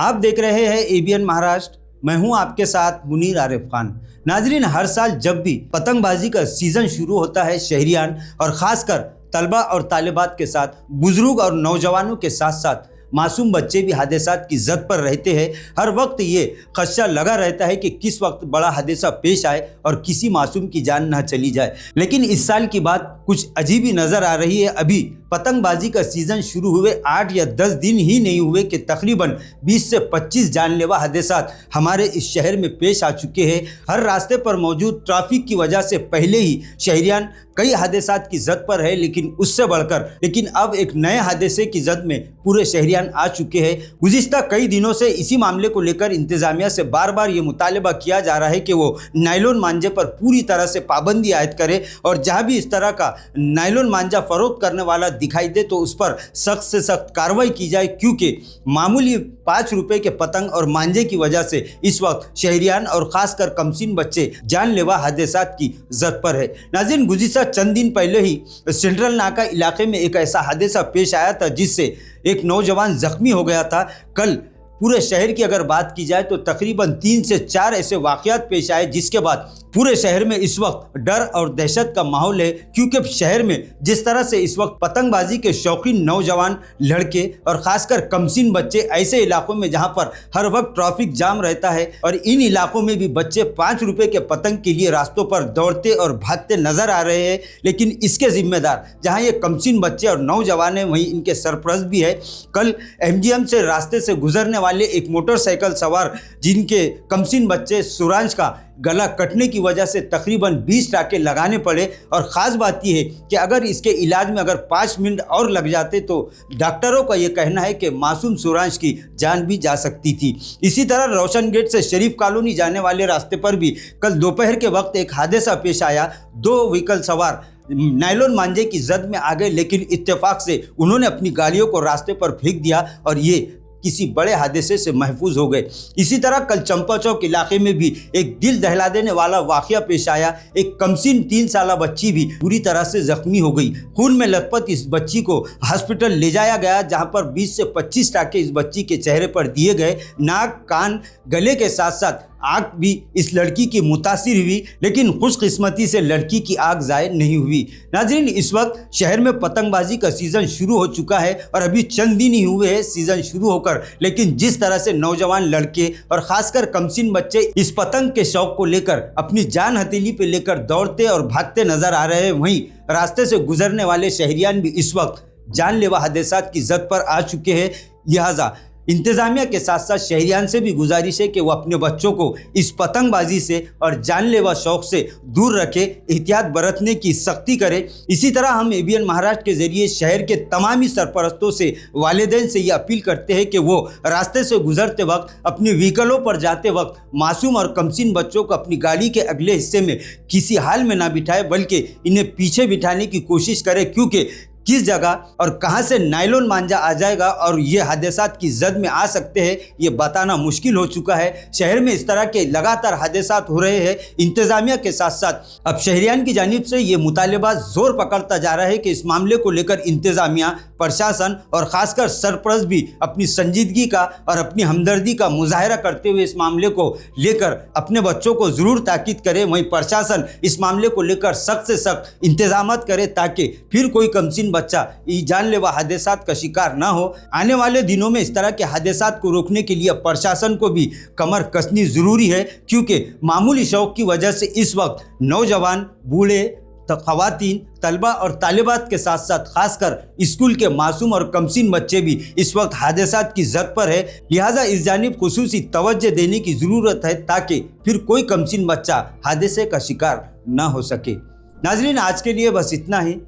आप देख रहे हैं एबीएन महाराष्ट्र। मैं हूं आपके साथ मुनीर आरिफ खान। नाजरीन, हर साल जब भी पतंगबाजी का सीजन शुरू होता है, शहरियान और खासकर तलबा और तालिबात के साथ बुजुर्ग और नौजवानों के साथ साथ मासूम बच्चे भी हादसात की जद पर रहते हैं। हर वक्त ये खदशा लगा रहता है कि किस वक्त बड़ा हादसा पेश आए और किसी मासूम की जान न चली जाए। लेकिन इस साल की बात कुछ अजीब ही नज़र आ रही है। अभी पतंगबाजी का सीज़न शुरू हुए 8 या 10 दिन ही नहीं हुए कि तकरीबन 20 से 25 जानलेवा हादसात हमारे इस शहर में पेश आ चुके हैं। हर रास्ते पर मौजूद ट्रैफिक की वजह से पहले ही शहरियान कई हादसात की जद पर है, लेकिन अब एक नए हादसे की जद में पूरे शहरियान आ चुके हैं। गुज़िश्ता कई दिनों से इसी मामले को लेकर इंतज़ामिया से बार बार ये मुतालबा किया जा रहा है कि वो नायलॉन मांझे पर पूरी तरह से पाबंदी आयद करे और जहाँ भी इस तरह का नायलॉन मांझा फरोख्त करने वाला दिखाई दे तो उस पर सख्त से सख्त कार्रवाई की जाए, क्योंकि मामूली 5 रुपए के पतंग और मांझे की वजह से इस वक्त शहरियान और खासकर कमसीन बच्चे जानलेवा हादसात की जद पर है। नाज़रीन, गुज़िश्ता चंद दिन पहले ही सेंट्रल नाका इलाके में एक ऐसा हादसा पेश आया था जिससे एक नौजवान जख्मी हो गया था। कल पूरे शहर की अगर बात की जाए तो तकरीबन 3 से 4 ऐसे वाक़यात पेश आए, जिसके बाद पूरे शहर में इस वक्त डर और दहशत का माहौल है, क्योंकि शहर में जिस तरह से इस वक्त पतंगबाजी के शौकीन नौजवान लड़के और ख़ासकर कमसीन बच्चे ऐसे इलाकों में जहां पर हर वक्त ट्रैफिक जाम रहता है और इन इलाकों में भी बच्चे 5 रुपए के पतंग के लिए रास्तों पर दौड़ते और भागते नजर आ रहे हैं। लेकिन इसके जिम्मेदार जहां ये कमसीन बच्चे और नौजवान हैं, वहीं इनके सरपरस्त भी है। कल एमजीएम से रास्ते से गुजरने वाले एक मोटरसाइकिल सवार जिनके कमसीन बच्चे सुरांश का गला कटने की वजह से तकरीबन 20 टाके लगाने पड़े। और ख़ास बात यह है कि अगर इसके इलाज में अगर 5 मिनट और लग जाते तो डॉक्टरों का यह कहना है कि मासूम सुरांश की जान भी जा सकती थी। इसी तरह रोशन गेट से शरीफ कॉलोनी जाने वाले रास्ते पर भी कल दोपहर के वक्त एक हादसा पेश आया। 2 व्हीकल सवार नायलॉन मांझे की जद में आ गए, लेकिन इत्तेफाक से उन्होंने अपनी गाड़ियों को रास्ते पर फेंक दिया और ये किसी बड़े हादसे से महफूज हो गए। इसी तरह कल चंपा चौक इलाके में भी एक दिल दहला देने वाला वाकया पेश आया। एक कमसीन 3 साला बच्ची भी बुरी तरह से जख्मी हो गई। खून में लथपथ इस बच्ची को हॉस्पिटल ले जाया गया, जहां पर 20 से 25 टाके इस बच्ची के चेहरे पर दिए गए। नाक, कान, गले के साथ साथ आँख भी इस लड़की की मुतासिर हुई, लेकिन खुशकिस्मती से लड़की की आँख ज़ाय नहीं हुई। नाज़रीन, इस वक्त शहर में पतंगबाजी का सीज़न शुरू हो चुका है और अभी चंद दिन ही हुए हैं सीज़न शुरू होकर, लेकिन जिस तरह से नौजवान लड़के और ख़ासकर कमसीन बच्चे इस पतंग के शौक़ को लेकर अपनी जान हथेली पे लेकर दौड़ते और भागते नज़र आ रहे हैं, वहीं रास्ते से गुजरने वाले शहरियान भी इस वक्त जानलेवा हादसात की जद पर आ चुके हैं। लिहाजा इंतज़ामिया के साथ साथ शहरियान से भी गुजारिश है कि वो अपने बच्चों को इस पतंगबाजी से और जानलेवा शौक़ से दूर रखे, एहतियात बरतने की सख्ती करे। इसी तरह हम एबीएन महाराष्ट्र के ज़रिए शहर के तमामी सरपरस्तों से, वालिदैन से ये अपील करते हैं कि वो रास्ते से गुजरते वक्त, अपने व्हीकलों पर जाते वक्त मासूम और कमसीन बच्चों को अपनी गाड़ी के अगले हिस्से में किसी हाल में ना बिठाए, बल्कि इन्हें पीछे बिठाने की कोशिश करें, क्योंकि किस जगह और कहां से नायलॉन मांझा आ जाएगा और ये हादसात की जद में आ सकते हैं, ये बताना मुश्किल हो चुका है। शहर में इस तरह के लगातार हादसात हो रहे हैं। इंतज़ामिया के साथ साथ अब शहरियान की जानिब से ये मुतालबा जोर पकड़ता जा रहा है कि इस मामले को लेकर इंतज़ामिया, प्रशासन और ख़ासकर सरपरस्त भी अपनी संजीदगी का और अपनी हमदर्दी का मुजाहरा करते हुए इस मामले को लेकर अपने बच्चों को ज़रूर ताकीद करें। वहीं प्रशासन इस मामले को लेकर सख्त से सख्त इंतजाम करे ताकि फिर कोई कमसीन बच्चा जानलेवा हादसात का शिकार ना हो। आने वाले दिनों में इस तरह के हादसात को रोकने के लिए प्रशासन को भी कमर कसनी ज़रूरी है, क्योंकि मामूली शौक़ की वजह से इस वक्त नौजवान, बूढ़े, ख़वातीन, तलबा और तालिबात के साथ साथ खासकर स्कूल के मासूम और कमसीन बच्चे भी इस वक्त हादसात की जद पर है। लिहाजा इस जानिब खुसूसी तवज्जो देने की ज़रूरत है ताकि फिर कोई कमसीन बच्चा हादसे का शिकार ना हो सके। नाज़रीन, आज के लिए बस इतना ही।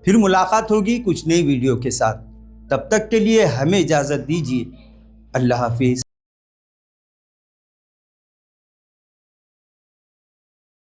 फिर मुलाकात होगी कुछ नई वीडियो के साथ। तब तक के लिए हमें इजाज़त दीजिए। अल्लाह हाफिज़।